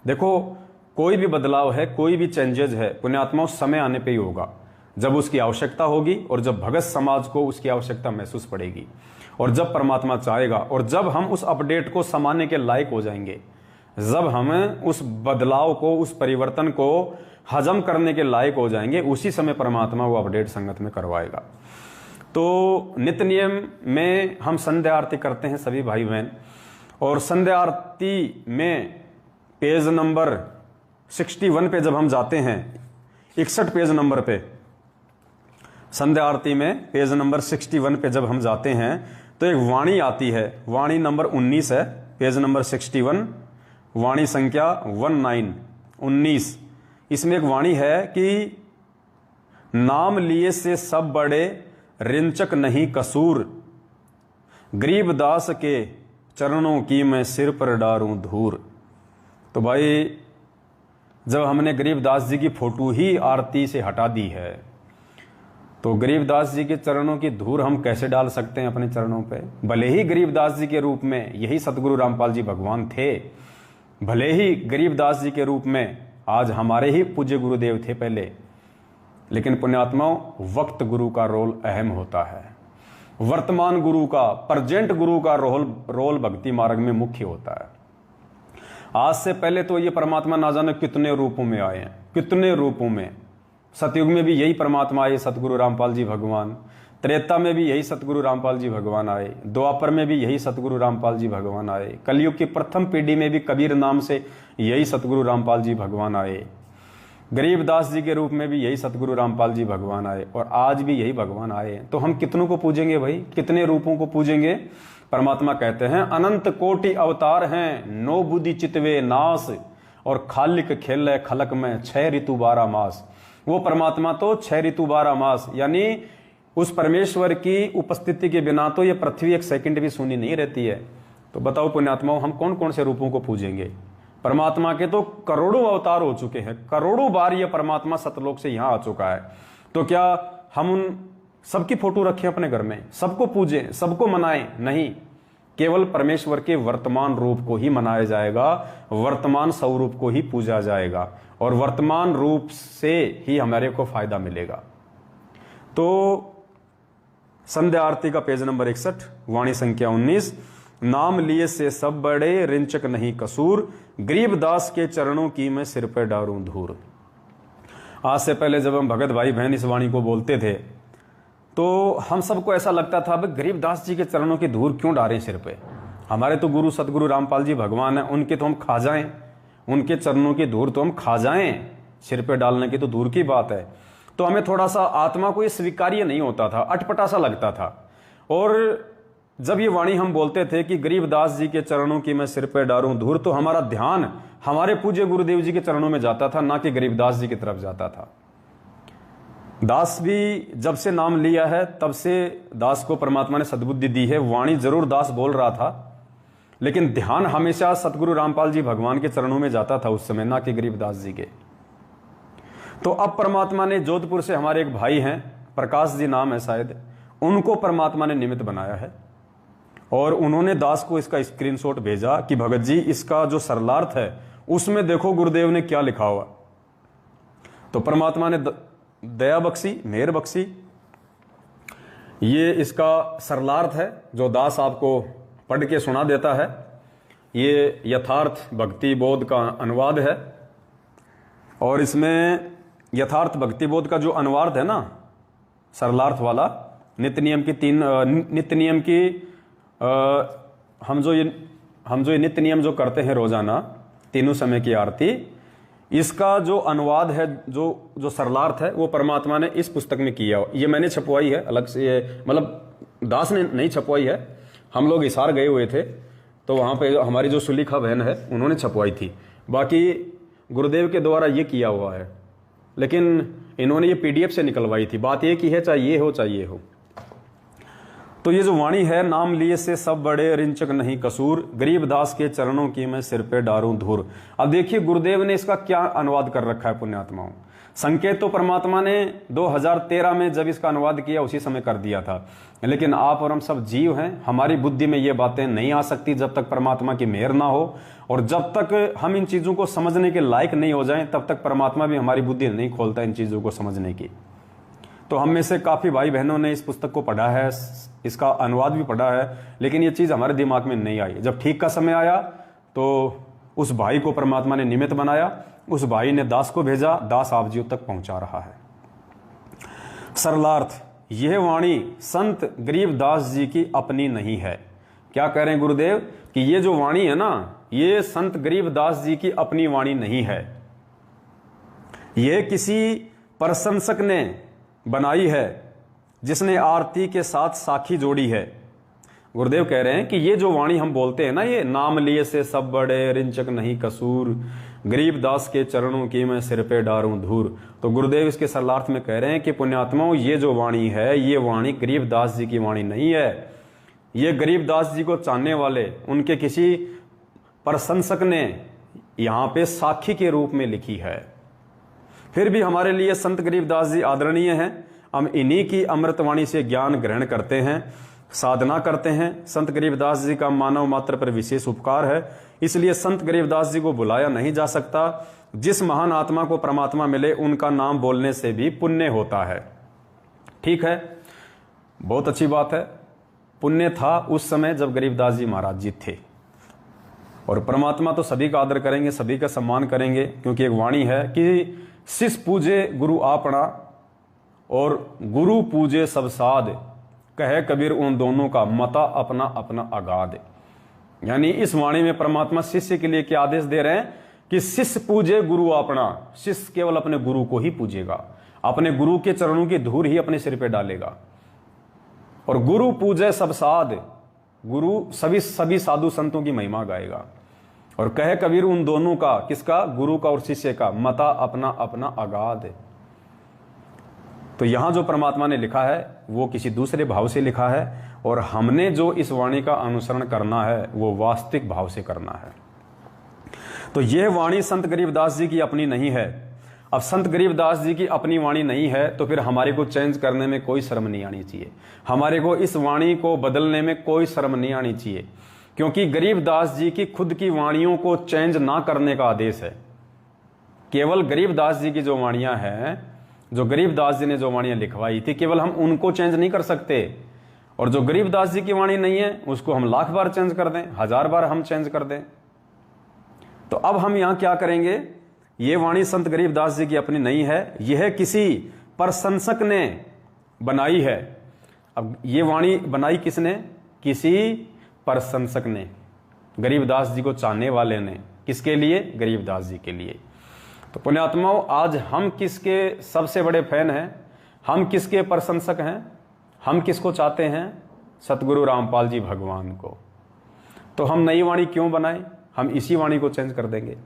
देखो, कोई भी बदलाव है, कोई भी चेंजेज है पुण्यात्माओं, समय आने पे ही होगा, जब उसकी आवश्यकता होगी और जब भगत समाज को उसकी आवश्यकता महसूस पड़ेगी और जब परमात्मा चाहेगा और जब हम उस अपडेट को समाने के लायक हो जाएंगे, जब हम उस बदलाव को, उस परिवर्तन को हजम करने के लायक हो जाएंगे, उसी समय परमात्मा वो अपडेट संगत में करवाएगा। तो नित्य नियम में हम संध्या आरती करते हैं सभी भाई बहन, और संध्या आरती में पेज नंबर 61 पे जब हम जाते हैं, 61 पेज नंबर पे, संध्या आरती में पेज नंबर 61 पे जब हम जाते हैं तो एक वाणी आती है, वाणी नंबर 19 है, पेज नंबर 61, वाणी संख्या 19। इसमें एक वाणी है कि नाम लिए से सब बड़े रिंचक नहीं कसूर, गरीबदास के चरणों की मैं सिर पर डारूं धूर। तो भाई, जब हमने गरीबदास जी की फोटो ही आरती से हटा दी है, तो गरीबदास जी के चरणों की धूर हम कैसे डाल सकते हैं अपने चरणों पे? भले ही गरीबदास जी के रूप में यही सतगुरु रामपाल जी भगवान थे, भले ही गरीबदास जी के रूप में आज हमारे ही पूज्य गुरुदेव थे पहले, लेकिन पुण्यात्माओं, वक्त गुरु का रोल अहम होता है। वर्तमान गुरु का, प्रेजेंट गुरु का रोल भक्ति मार्ग में मुख्य होता है। आज से पहले तो ये परमात्मा ना जाने कितने रूपों में आए हैं, कितने रूपों में। सतयुग में भी यही परमात्मा आए, सतगुरु रामपाल जी भगवान। त्रेता में भी यही सतगुरु रामपाल जी भगवान आए। द्वापर में भी यही सतगुरु रामपाल जी भगवान आए। कलयुग की प्रथम पीढ़ी में भी कबीर नाम से यही सतगुरु रामपाल जी भगवान आए। गरीबदास जी के रूप में भी यही सतगुरु रामपाल जी भगवान आए, और आज भी यही भगवान आए। तो हम कितनों को पूजेंगे भाई? कितने रूपों को पूजेंगे? परमात्मा कहते हैं अनंत कोटि अवतार हैं, नो बुद्धि चितवे नास, और खालिक खेल खलक में 6 ऋतु 12 मास। वो परमात्मा तो 6 ऋतु 12 मास, यानी उस परमेश्वर की उपस्थिति के बिना तो ये पृथ्वी एक सेकंड भी सुनी नहीं रहती है। तो बताओ पुण्यात्माओं, हम कौन कौन से रूपों को पूजेंगे? परमात्मा के तो करोड़ों अवतार हो चुके हैं, करोड़ों बार ये परमात्मा सतलोक से यहां आ चुका है। तो क्या हम उन सबकी फोटो रखें अपने घर में, सबको पूजें, सबको मनाएं? नहीं, केवल परमेश्वर के वर्तमान रूप को ही मनाया जाएगा, वर्तमान स्वरूप को ही पूजा जाएगा, और वर्तमान रूप से ही हमारे को फायदा मिलेगा। तो संध्या आरती का पेज नंबर 61, वाणी संख्या 19, नाम लिए से सब बड़े रिंचक नहीं कसूर, गरीबदास के चरणों की मैं सिर पर डारूं धूर। आज से पहले जब हम भगत भाई बहन इस वाणी को बोलते थे तो हम सबको ऐसा लगता था, भाई गरीबदास जी के चरणों की धूर क्यों डालें सिर पे? हमारे तो गुरु सतगुरु रामपाल जी भगवान है, उनके तो हम खा जाएं, उनके चरणों की धूर तो हम खा जाएं, सिर पे डालने की तो दूर की बात है। तो हमें थोड़ा सा आत्मा को ये स्वीकार्य नहीं होता था, अटपटा सा लगता था। और जब ये वाणी हम बोलते थे कि गरीबदास जी के चरणों की मैं सिर पे डारूं धूर, तो हमारा ध्यान हमारे पूज्य गुरुदेव जी के चरणों में जाता था, ना कि गरीबदास जी की तरफ जाता था। दास भी जब से नाम लिया है तब से दास को परमात्मा ने सद्बुद्धि दी है। वाणी जरूर दास बोल रहा था, लेकिन ध्यान हमेशा सतगुरु रामपाल जी भगवान के चरणों में जाता था उस समय, ना कि गरीबदास जी के। तो अब परमात्मा ने जोधपुर से हमारे एक भाई हैं, प्रकाश जी नाम है शायद, उनको परमात्मा ने निमित्त बनाया है, और उन्होंने दास को इसका स्क्रीनशॉट भेजा कि भगत जी इसका जो सरलार्थ है उसमें देखो गुरुदेव ने क्या लिखा हुआ। तो परमात्मा ने दया बख्शी, मेहर बख्शी। ये इसका सरलार्थ है जो दास आपको पढ़ के सुना देता है। ये यथार्थ भक्ति बोध का अनुवाद है, और इसमें यथार्थ भक्ति बोध का जो अनुवाद है ना, सरलार्थ वाला, नित्य नियम की हम जो ये नित्य नियम जो करते हैं रोजाना, तीनों समय की आरती, इसका जो अनुवाद है, जो सरलार्थ है, वो परमात्मा ने इस पुस्तक में किया। ये मैंने छपवाई है अलग से, ये मतलब दास ने नहीं छपवाई है, हम लोग हिसार गए हुए थे तो वहाँ पे हमारी जो सुलीखा बहन है उन्होंने छपवाई थी। बाकी गुरुदेव के द्वारा ये किया हुआ है, लेकिन इन्होंने ये PDF से निकलवाई थी। बात एक ही है, चाहे ये हो चाहे ये हो। तो ये जो वाणी है, नाम लिए से सब बड़े रिंचक नहीं कसूर, गरीबदास के चरणों की मैं सिर पे डारूं धूर। अब देखिए गुरुदेव ने इसका क्या अनुवाद कर रखा है पुण्यात्माओं। संकेत तो परमात्मा ने 2013 में जब इसका अनुवाद किया उसी समय कर दिया था, लेकिन आप और हम सब जीव हैं, हमारी बुद्धि में ये बातें नहीं आ सकती जब तक परमात्मा की मेहर ना हो, और जब तक हम इन चीज़ों को समझने के लायक नहीं हो जाएं तब तक परमात्मा भी हमारी बुद्धि नहीं खोलता इन चीज़ों को समझने की। तो हम में से काफ़ी भाई बहनों ने इस पुस्तक को पढ़ा है, इसका अनुवाद भी पढ़ा है, लेकिन ये चीज़ हमारे दिमाग में नहीं आई। जब ठीक का समय आया तो उस भाई को परमात्मा ने निमित्त बनाया, उस भाई ने दास को भेजा, दास आप जीव तक पहुंचा रहा है। सरलार्थ, यह वाणी संत गरीबदास जी की अपनी नहीं है। क्या कह रहे हैं गुरुदेव कि ये जो वाणी है ना, ये संत गरीबदास जी की अपनी वाणी नहीं है, ये किसी प्रशंसक ने बनाई है जिसने आरती के साथ साखी जोड़ी है। गुरुदेव कह रहे हैं कि ये जो वाणी हम बोलते हैं ना, ये नाम लिए से सब बड़े रिंचक नहीं कसूर, गरीबदास के चरणों की मैं सिर पे डारूं धूर। तो गुरुदेव इसके सरलार्थ में कह रहे हैं कि पुण्यात्माओं, ये जो वाणी है, ये वाणी गरीबदास जी की वाणी नहीं है, ये गरीबदास जी को चाहने वाले उनके किसी प्रशंसक ने यहाँ पे साखी के रूप में लिखी है। फिर भी हमारे लिए संत गरीबदास जी आदरणीय हैं, हम इन्हीं की अमृतवाणी से ज्ञान ग्रहण करते हैं, साधना करते हैं। संत गरीबदास जी का मानव मात्र पर विशेष उपकार है, इसलिए संत गरीबदास जी को बुलाया नहीं जा सकता। जिस महान आत्मा को परमात्मा मिले उनका नाम बोलने से भी पुण्य होता है। ठीक है, बहुत अच्छी बात है। पुण्य था उस समय जब गरीबदास जी महाराज जी थे, और परमात्मा तो सभी का आदर करेंगे, सभी का सम्मान करेंगे, क्योंकि एक वाणी है कि शिष पूजे गुरु आपना और गुरु पूजे सब साध, कहे कबीर उन दोनों का मता अपना अपना अगाध। यानी इस वाणी में परमात्मा शिष्य के लिए क्या आदेश दे रहे हैं कि शिष्य पूजे गुरु अपना, शिष्य केवल अपने गुरु को ही पूजेगा, अपने गुरु के चरणों की धूल ही अपने सिर पे डालेगा। और गुरु पूजे सब साध, गुरु सभी साधु संतों की महिमा गाएगा। और कहे कबीर उन दोनों का, किसका? गुरु का और शिष्य का, मता अपना अपना अगाध। तो यहां जो परमात्मा ने लिखा है वो किसी दूसरे भाव से लिखा है, और हमने जो इस वाणी का अनुसरण करना है वो वास्तविक भाव से करना है। तो यह वाणी संत गरीबदास जी की अपनी नहीं है। अब संत गरीबदास जी की अपनी वाणी नहीं है तो फिर हमारे को चेंज करने में कोई शर्म नहीं आनी चाहिए, हमारे को इस वाणी को बदलने में कोई शर्म नहीं आनी चाहिए, क्योंकि गरीबदास जी की खुद की वाणियों को चेंज ना करने का आदेश है। केवल गरीबदास जी की जो वाणियां हैं, जो गरीबदास जी ने जो वाणियां लिखवाई थी, केवल हम उनको चेंज नहीं कर सकते, और जो गरीबदास जी की वाणी नहीं है उसको हम लाख बार चेंज कर दें, 1000 बार हम चेंज कर दें। तो अब हम यहां क्या करेंगे? ये वाणी संत गरीबदास जी की अपनी नहीं है, यह किसी प्रशंसक ने बनाई है। अब ये वाणी बनाई किसने? किसी प्रशंसक ने, गरीबदास जी को चाहने वाले ने। किसके लिए? गरीबदास जी के लिए। तो पुण्यात्माओं, आज हम किसके सबसे बड़े फैन हैं? हम किसके प्रशंसक हैं? हम किसको चाहते हैं? सतगुरु रामपाल जी भगवान को। तो हम नई वाणी क्यों बनाएं? हम इसी वाणी को चेंज कर देंगे।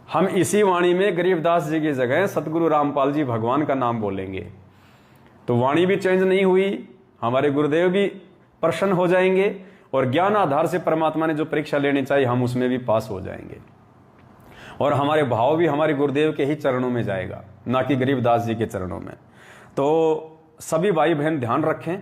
हम इसी वाणी में गरीबदास जी की जगह सतगुरु रामपाल जी भगवान का नाम बोलेंगे। तो वाणी भी चेंज नहीं हुई, हमारे गुरुदेव भी प्रसन्न हो जाएंगे, और ज्ञान आधार से परमात्मा ने जो परीक्षा लेनी चाहिए हम उसमें भी पास हो जाएंगे, और हमारे भाव भी हमारे गुरुदेव के ही चरणों में जाएगा, ना कि गरीबदास जी के चरणों में। तो सभी भाई बहन ध्यान रखें,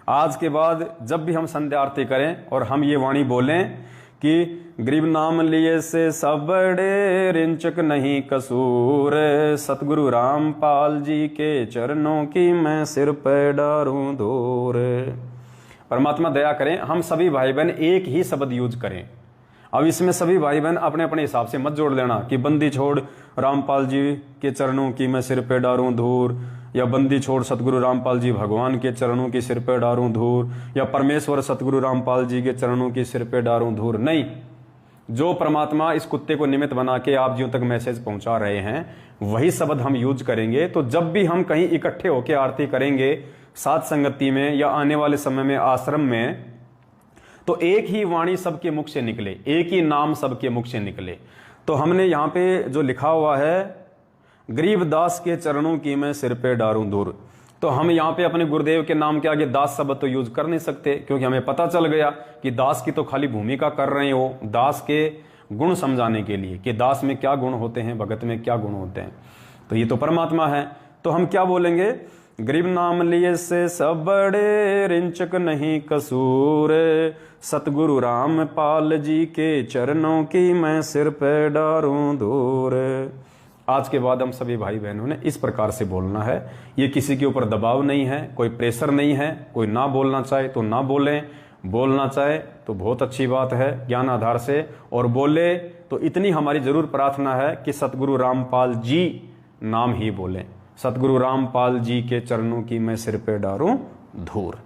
आज के बाद जब भी हम संध्या आरती करें और हम ये वाणी बोलें कि गरीब नाम लिए से सब बड़े रिंचक नहीं कसूर, सतगुरु रामपाल जी के चरणों की मैं सिर पे डारूं धूर। परमात्मा दया करें, हम सभी भाई बहन एक ही शब्द यूज करें। अब इसमें सभी भाई बहन अपने अपने हिसाब से मत जोड़ लेना कि बंदी छोड़ रामपाल जी के चरणों की मैं सिर पे डारूं धूर, या बंदी छोड़ सतगुरु रामपाल जी भगवान के चरणों की सिर पे डारूं धूर, या परमेश्वर सतगुरु रामपाल जी के चरणों की सिर पे डारूं धूर। नहीं, जो परमात्मा इस कुत्ते को निमित्त बना के आप जीव तक मैसेज पहुंचा रहे हैं वही शब्द हम यूज करेंगे। तो जब भी हम कहीं इकट्ठे होकर आरती करेंगे, साथ संगति में या आने वाले समय में आश्रम में, तो एक ही वाणी सबके मुख से निकले, एक ही नाम सबके मुख से निकले। तो हमने यहाँ पे जो लिखा हुआ है गरीबदास के चरणों की मैं सिर पे डारूं दूर, तो हम यहाँ पे अपने गुरुदेव के नाम के आगे दास शब्द तो यूज कर नहीं सकते, क्योंकि हमें पता चल गया कि दास की तो खाली भूमिका कर रहे हो, दास के गुण समझाने के लिए कि दास में क्या गुण होते हैं, भगत में क्या गुण होते हैं। तो ये तो परमात्मा है। तो हम क्या बोलेंगे, गरीब नाम लिए से सब बड़े, रिंचक नहीं कसूर, सतगुरु रामपाल जी के चरणों की मैं सिर पे डारूं धूर। आज के बाद हम सभी भाई बहनों ने इस प्रकार से बोलना है। ये किसी के ऊपर दबाव नहीं है, कोई प्रेशर नहीं है। कोई ना बोलना चाहे तो ना बोलें, बोलना चाहे तो बहुत अच्छी बात है ज्ञान आधार से, और बोले तो इतनी हमारी जरूर प्रार्थना है कि सतगुरु रामपाल जी नाम ही बोलें। सतगुरु रामपाल जी के चरणों की मैं सिर पे डारूं धूर।